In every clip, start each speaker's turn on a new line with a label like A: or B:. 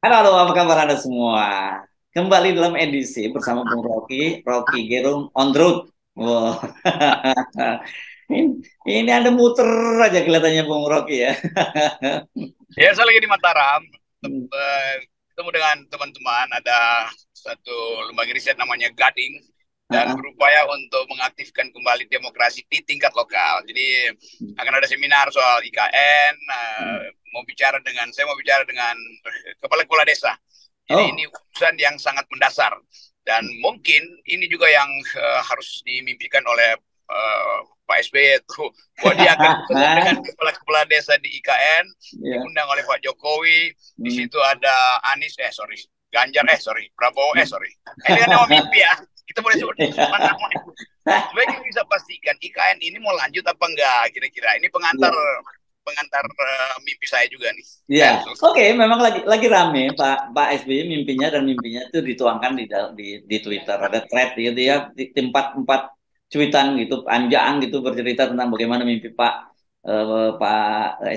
A: Halo, halo, apa kabar Anda semua? Kembali dalam edisi bersama Bung Rocky Gerung on the road. Wow. Ini, ini Anda muter aja kelihatannya Bung Rocky ya.
B: Ya, saya lagi di Mataram, ketemu dengan teman-teman, ada satu lembaga riset namanya Gading, dan berupaya untuk mengaktifkan kembali demokrasi di tingkat lokal. Jadi akan ada seminar soal IKN, saya mau bicara dengan kepala-kepala desa. Jadi ini
A: Oh,
B: urusan yang sangat mendasar, dan mungkin ini juga yang harus dimimpikan oleh Pak SBY itu, bahwa dia akan ketemu dengan kepala-kepala desa di IKN,
A: ya.
B: diundang oleh Pak Jokowi. Di
A: Hmm.
B: situ ada Anies, Ganjar, Prabowo, Ini kan nama mimpi ya. Kita boleh sebut nama itu. Supaya kita bisa pastikan IKN ini mau lanjut apa enggak kira-kira. Ini pengantar
A: Ya.
B: pengantar mimpi saya juga nih.
A: Iya,
B: Ya.
A: oke, memang lagi rame Pak Pak SBY mimpinya itu dituangkan di Twitter, ada thread gitu ya, di tempat empat cuitan gitu panjang gitu bercerita tentang bagaimana mimpi Pak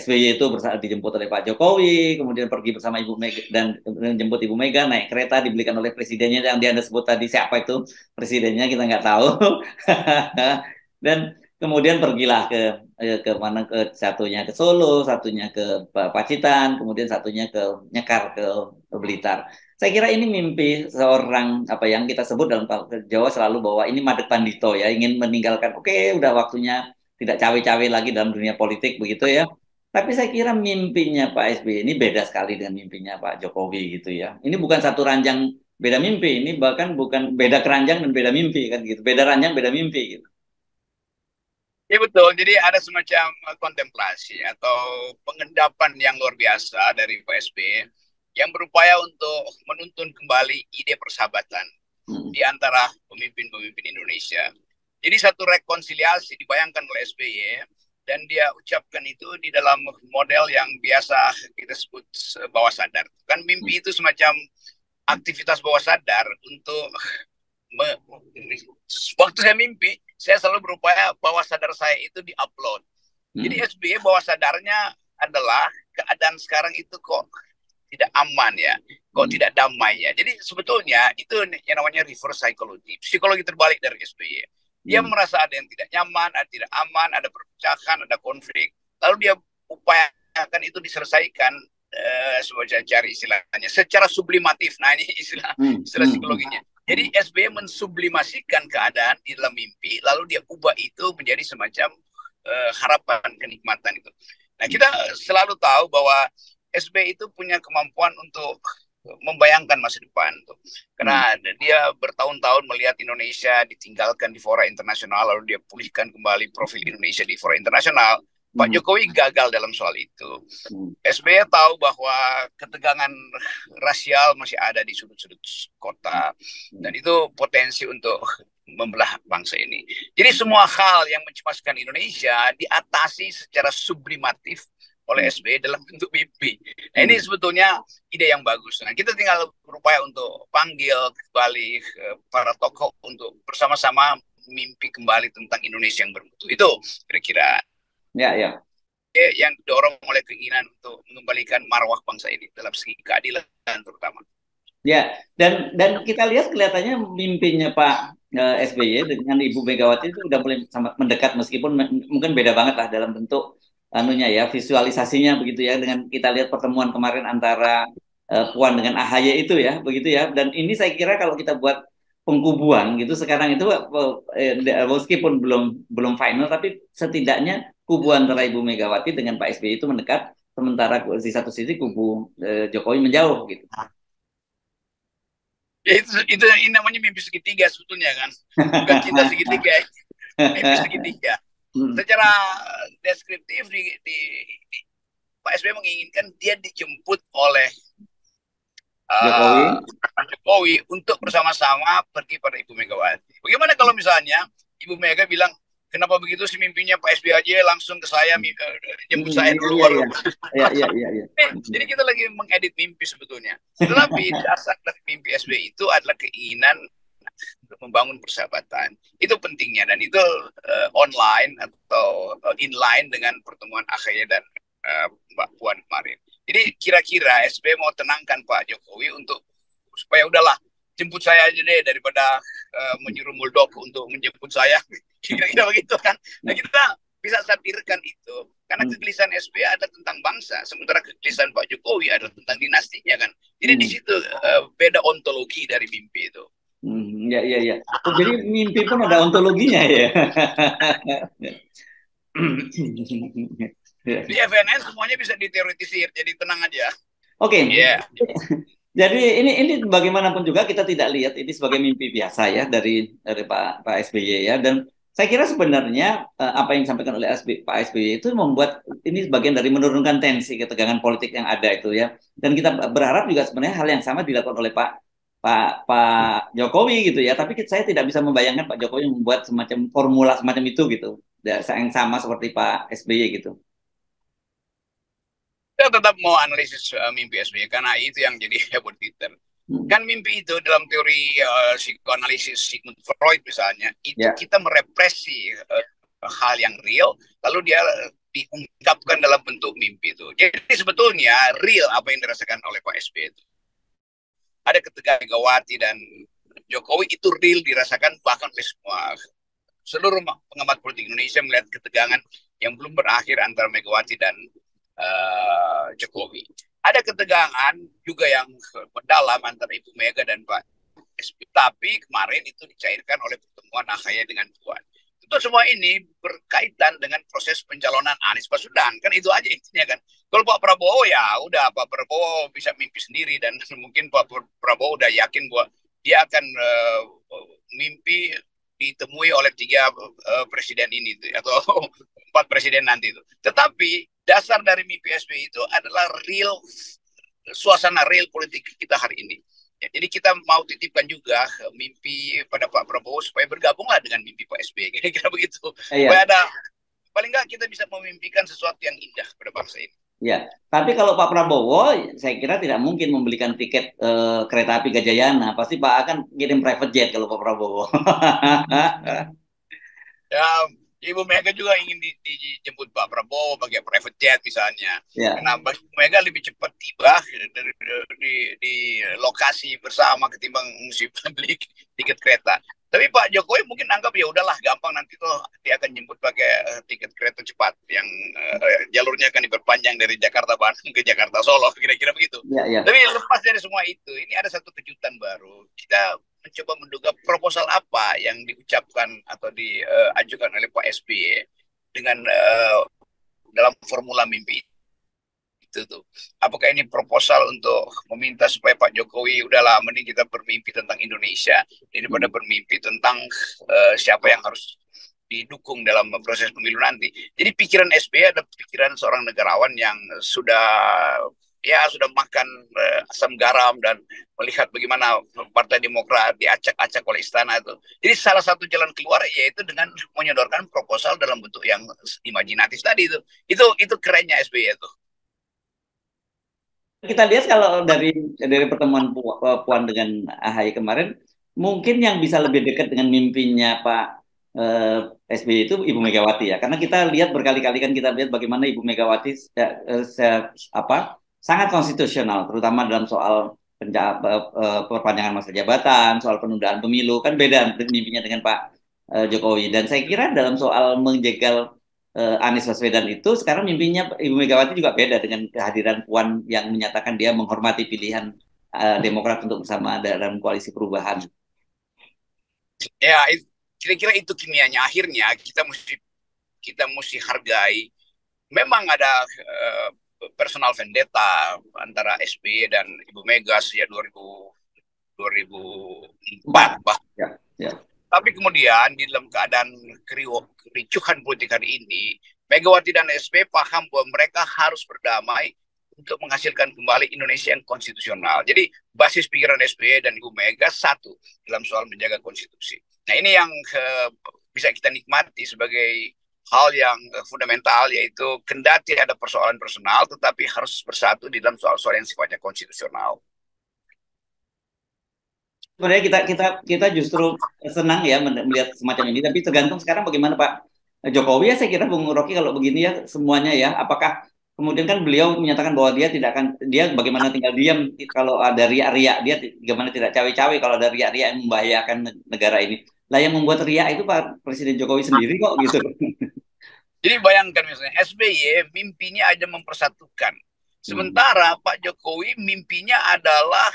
A: SBY itu dijemput oleh Pak Jokowi, kemudian pergi bersama Ibu Mega dan menjemput Ibu Mega naik kereta dibelikan oleh presidennya yang dia Anda sebut tadi siapa itu presidennya kita nggak tahu. Dan kemudian pergilah ke mana, ke satunya ke Solo, satunya ke Pacitan, kemudian satunya ke Nyekar, ke Blitar. Saya kira ini mimpi seorang apa yang kita sebut dalam Jawa selalu bahwa ini Madek Pandito ya, ingin meninggalkan, oke, udah waktunya tidak cawe-cawe lagi dalam dunia politik begitu ya. Tapi saya kira mimpinya Pak SBY ini beda sekali dengan mimpinya Pak Jokowi gitu ya. Ini bukan satu ranjang beda mimpi, ini bahkan bukan beda keranjang dan beda mimpi kan gitu. Beda ranjang beda mimpi gitu.
B: Ya betul, jadi ada semacam kontemplasi atau pengendapan yang luar biasa dari Pak SBY yang berupaya untuk menuntun kembali ide persahabatan
A: Hmm.
B: di antara pemimpin-pemimpin Indonesia. Jadi satu rekonsiliasi dibayangkan oleh SBY dan dia ucapkan itu di dalam model yang biasa kita sebut bawah sadar. Kan mimpi itu semacam aktivitas bawah sadar untuk me- waktu saya mimpi, saya selalu berupaya bawah sadar saya itu diupload. Jadi
A: Hmm.
B: SBY bawah sadarnya adalah keadaan sekarang itu kok tidak aman ya, kok
A: Hmm.
B: tidak damai ya. Jadi sebetulnya itu yang namanya reverse psychology, psikologi terbalik dari SBY. Dia
A: Hmm.
B: merasa ada yang tidak nyaman, ada tidak aman, ada perpecahan, ada konflik, lalu dia upayakan itu diselesaikan, sebagai cari istilahnya secara sublimatif. Nah ini istilah
A: Hmm.
B: istilah
A: Hmm. Hmm.
B: psikologinya. Jadi SBY mensublimasikan keadaan di dalam mimpi, lalu dia ubah itu menjadi semacam harapan kenikmatan itu. Nah kita selalu tahu bahwa SB itu punya kemampuan untuk membayangkan masa depan tuh.
A: Hmm.
B: Karena dia bertahun-tahun melihat Indonesia ditinggalkan di fora internasional, lalu dia pulihkan kembali profil Indonesia di fora internasional. Pak
A: Hmm.
B: Jokowi gagal dalam soal itu.
A: Hmm.
B: SBY tahu bahwa ketegangan rasial masih ada di sudut-sudut kota, dan itu potensi untuk membelah bangsa ini. Jadi semua hal yang mencemaskan Indonesia diatasi secara sublimatif oleh
A: Hmm.
B: SBY dalam bentuk mimpi. Nah ini
A: Hmm.
B: sebetulnya ide yang bagus. Nah kita tinggal berupaya untuk panggil kembali para tokoh untuk bersama-sama mimpi kembali tentang Indonesia yang bermutu. Itu kira-kira
A: Ya, ya.
B: yang didorong oleh keinginan untuk mengembalikan marwah bangsa ini dalam segi keadilan terutama.
A: Ya, dan kita lihat kelihatannya mimpinya Pak SBY dengan Ibu Megawati itu udah mulai sangat mendekat meskipun mungkin beda banget lah dalam bentuk anunya ya, visualisasinya begitu ya, dengan kita lihat pertemuan kemarin antara Puan dengan AHY itu ya, begitu ya. Dan ini saya kira kalau kita buat pengkubuan gitu sekarang itu meskipun belum belum final tapi setidaknya kubu antara Ibu Megawati dengan Pak SBY itu mendekat, sementara di satu sisi kubu Jokowi menjauh gitu.
B: Ya, itu ini namanya mimpi segitiga sebetulnya kan, bukan cinta segitiga, mimpi segitiga.
A: Hmm.
B: Secara deskriptif di Pak SBY menginginkan dia dijemput oleh uh,
A: Jokowi.
B: Jokowi untuk bersama-sama pergi pada Ibu Megawati. Bagaimana kalau misalnya Ibu Mega bilang, kenapa begitu sih mimpinya Pak SBY aja langsung ke saya, jemput saya
A: Iya,
B: dulu
A: iya,
B: baru.
A: iya. Iya, iya, iya, iya.
B: Jadi kita lagi mengedit mimpi sebetulnya. Tetapi dasar dari mimpi SBY itu adalah keinginan untuk membangun persahabatan. Itu pentingnya, dan itu online atau inline dengan pertemuan AHY dan Mbak Puan kemarin. Jadi kira-kira SBY mau tenangkan Pak Jokowi untuk supaya udahlah jemput saya aja deh daripada menyuruh Muldoko untuk menjemput saya. Kira-kira begitu kan. Nah kita bisa satirkan itu karena kegelisahan SBY ada tentang bangsa, sementara kegelisahan Pak Jokowi ada tentang dinastinya kan. Jadi di situ beda ontologi dari mimpi itu.
A: Ya, ya, ya. Oh, jadi mimpi pun ada ontologinya ya.
B: Di FNN semuanya bisa diteoretisir, jadi tenang aja.
A: Oke.
B: Iya.
A: Jadi ini bagaimanapun juga kita tidak lihat ini sebagai mimpi biasa ya dari Pak SBY ya. Dan saya kira sebenarnya apa yang disampaikan oleh Pak SBY itu membuat ini bagian dari menurunkan tensi ketegangan politik yang ada itu ya. Dan kita berharap juga sebenarnya hal yang sama dilakukan oleh Pak Jokowi gitu ya. Tapi saya tidak bisa membayangkan Pak Jokowi membuat semacam formula semacam itu gitu. Yang sama seperti Pak SBY gitu.
B: Saya tetap mau analisis mimpi SBY karena itu yang jadi heboh Twitter. Kan mimpi itu dalam teori psikoanalisis Sigmund Freud misalnya, itu kita merepresi hal yang real, lalu dia diungkapkan dalam bentuk mimpi itu. Jadi sebetulnya real apa yang dirasakan oleh Pak SBY itu. Ada ketegangan Megawati dan Jokowi itu real dirasakan bahkan oleh semua seluruh pengamat politik Indonesia melihat ketegangan yang belum berakhir antara Megawati dan Jokowi. Ada ketegangan juga yang mendalam antara Ibu Mega dan Pak SBY. Tapi kemarin itu dicairkan oleh pertemuan AHY dengan Puan. Itu semua ini berkaitan dengan proses pencalonan Anies Baswedan. Kan itu aja intinya kan. Kalau Pak Prabowo ya udah Pak Prabowo bisa mimpi sendiri dan mungkin Pak Prabowo udah yakin bahwa dia akan mimpi ditemui oleh 3 presiden ini atau 4 presiden nanti itu. Tetapi dasar dari mimpi SBY itu adalah real suasana real politik kita hari ini. Ya, jadi kita mau titipkan juga mimpi pada Pak Prabowo supaya bergabunglah dengan mimpi Pak SBY. Kira-kira begitu. Supaya ada paling nggak kita bisa memimpikan sesuatu yang indah pada bangsa ini.
A: Ya, tapi kalau Pak Prabowo, saya kira tidak mungkin membelikan tiket kereta api Gajayana. Pasti Pak akan kirim private jet kalau Pak Prabowo.
B: Ya, Ibu Mega juga ingin dijemput Pak Prabowo pakai private jet misalnya.
A: Ya.
B: Karena Ibu Mega lebih cepat tiba di lokasi bersama ketimbang mesti beli tiket kereta. Tapi Pak Jokowi mungkin anggap ya udahlah gampang nanti tuh dia akan jemput pakai tiket kereta cepat yang jalurnya akan diperpanjang dari Jakarta Bandung ke Jakarta Solo kira-kira begitu.
A: Ya.
B: Tapi lepas dari semua itu, ini ada satu kejutan baru. Kita mencoba menduga proposal apa yang diucapkan atau diajukan oleh Pak SBY dengan dalam formula mimpi itu tuh. Apakah ini proposal untuk meminta supaya Pak Jokowi udahlah mending kita bermimpi tentang Indonesia daripada bermimpi tentang siapa yang harus didukung dalam proses pemilu nanti. Jadi pikiran SBY adalah pikiran seorang negarawan yang sudah makan asam garam dan melihat bagaimana Partai Demokrat diacak-acak oleh istana itu. Jadi salah satu jalan keluar yaitu dengan menyodorkan proposal dalam bentuk yang imajinatif tadi itu. Itu kerennya SBY itu.
A: Kita lihat kalau dari pertemuan Puan dengan AHY kemarin, mungkin yang bisa lebih dekat dengan mimpinya Pak SBY itu Ibu Megawati ya. Karena kita lihat berkali-kali kan kita lihat bagaimana Ibu Megawati sangat konstitusional, terutama dalam soal perpanjangan masa jabatan, soal penundaan pemilu, kan beda mimpinya dengan Pak Jokowi. Dan saya kira dalam soal menjegal Anies Baswedan itu sekarang mimpinya Ibu Megawati juga beda dengan kehadiran Puan yang menyatakan dia menghormati pilihan Demokrat untuk bersama dalam koalisi perubahan.
B: Ya, kira-kira itu kimianya. Akhirnya kita mesti hargai. Memang ada personal vendetta antara SBY dan Ibu Mega sejak 2004.
A: Ya.
B: Tapi kemudian di dalam keadaan kericuhan politik hari ini, Megawati dan SBY paham bahwa mereka harus berdamai untuk menghasilkan kembali Indonesia yang konstitusional. Jadi basis pikiran SBY dan Ibu Mega satu dalam soal menjaga konstitusi. Nah ini yang bisa kita nikmati sebagai hal yang fundamental, yaitu kendati ada persoalan personal, tetapi harus bersatu di dalam soal-soal yang sifatnya konstitusional.
A: Sebenarnya kita justru senang ya melihat semacam ini, tapi tergantung sekarang bagaimana Pak Jokowi ya. Saya kira Bung Rocky kalau begini ya semuanya ya, apakah kemudian kan beliau menyatakan bahwa dia tidak akan, dia bagaimana tinggal diam kalau ada riak-riak, dia bagaimana tidak cawe-cawe kalau ada riak-riak yang membahayakan negara ini. Lah yang membuat riak itu Pak Presiden Jokowi sendiri kok gitu.
B: Jadi bayangkan misalnya SBY mimpinya aja mempersatukan.
A: Hmm.
B: Sementara Pak Jokowi mimpinya adalah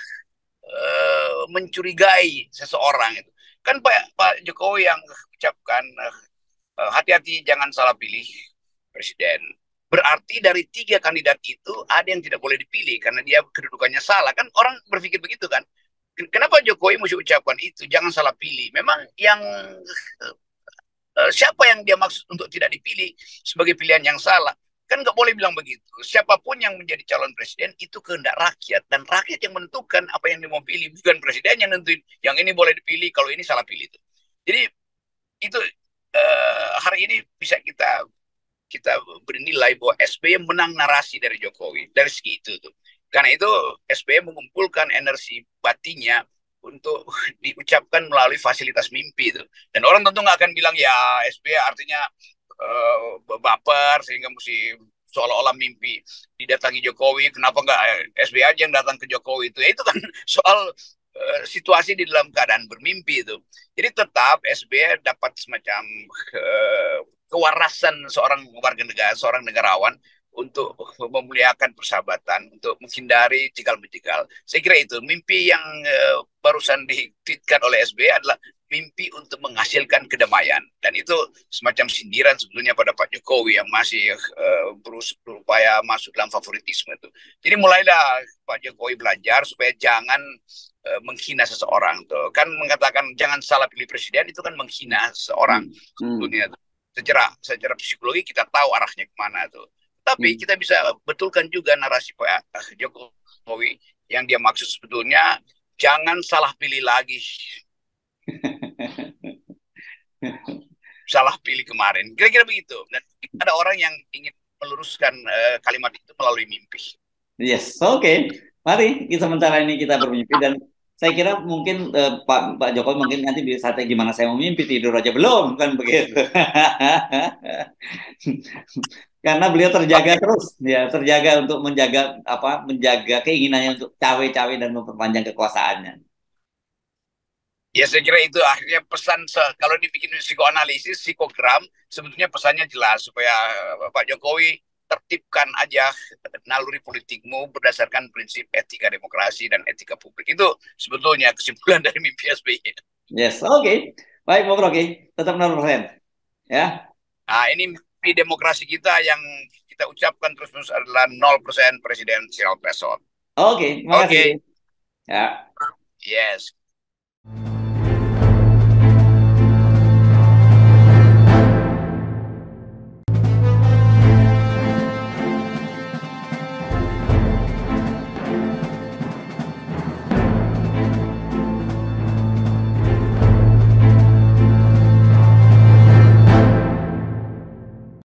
B: mencurigai seseorang itu. Kan Pak Jokowi yang ucapkan hati-hati jangan salah pilih presiden. Berarti dari 3 kandidat itu ada yang tidak boleh dipilih karena dia kedudukannya salah. Kan orang berpikir begitu kan. Kenapa Jokowi mesti ucapkan itu? Jangan salah pilih. Memang yang siapa yang dia maksud untuk tidak dipilih sebagai pilihan yang salah? Kan nggak boleh bilang begitu. Siapapun yang menjadi calon presiden itu kehendak rakyat dan rakyat yang menentukan apa yang dia mau pilih, bukan presiden yang nentuin yang ini boleh dipilih, kalau ini salah pilih itu. Jadi itu hari ini bisa kita kita bernilai bahwa SBY menang narasi dari Jokowi dari segi itu tuh. Karena itu SBY mengumpulkan energi batinnya untuk diucapkan melalui fasilitas mimpi itu. Dan orang tentu nggak akan bilang ya SBY artinya baper sehingga mesti seolah-olah mimpi didatangi Jokowi. Kenapa nggak SBY aja yang datang ke Jokowi itu? Ya, itu kan soal situasi di dalam keadaan bermimpi itu. Jadi tetap SBY dapat semacam kewarasan seorang warga negara, seorang negarawan untuk memuliakan persahabatan, untuk menghindari cikal-mencikal. Saya kira itu mimpi yang barusan ditweetkan oleh SBY adalah mimpi untuk menghasilkan kedamaian, dan itu semacam sindiran sebetulnya pada Pak Jokowi yang masih berupaya masuk dalam favoritisme itu. Jadi mulailah Pak Jokowi belajar supaya jangan menghina seseorang tuh. Kan mengatakan jangan salah pilih presiden itu kan menghina seseorang
A: Hmm. Hmm.
B: sebetulnya. Secara psikologi kita tahu arahnya kemana tuh. Tapi
A: Hmm.
B: kita bisa betulkan juga narasi Pak Jokowi yang dia maksud sebetulnya jangan salah pilih lagi. Salah pilih kemarin. Kira-kira begitu. Dan ada orang yang ingin meluruskan kalimat itu melalui mimpi.
A: Yes, oke. Mari kita sementara ini kita bermimpi, dan saya kira mungkin Pak Jokowi mungkin nanti bisa tanya gimana saya mau mimpi, tidur aja belum kan begitu. Karena beliau terjaga
B: Oke.
A: terus, ya terjaga untuk menjaga keinginannya untuk cawe-cawe dan memperpanjang kekuasaannya.
B: Ya saya kira itu akhirnya pesan kalau dibikin psikoanalisis, psikogram, sebetulnya pesannya jelas supaya Pak Jokowi tertibkan aja naluri politikmu berdasarkan prinsip etika demokrasi dan etika publik. Itu sebetulnya kesimpulan dari mimpi SBY.
A: Yes, oke. Baik, Bung Rocky, tetap 0%. Ya.
B: Nah, ini mimpi demokrasi kita yang kita ucapkan terus-menerus adalah 0% presidential threshold.
A: Oke, terima kasih.
B: Oke,
A: Ya.
B: yes.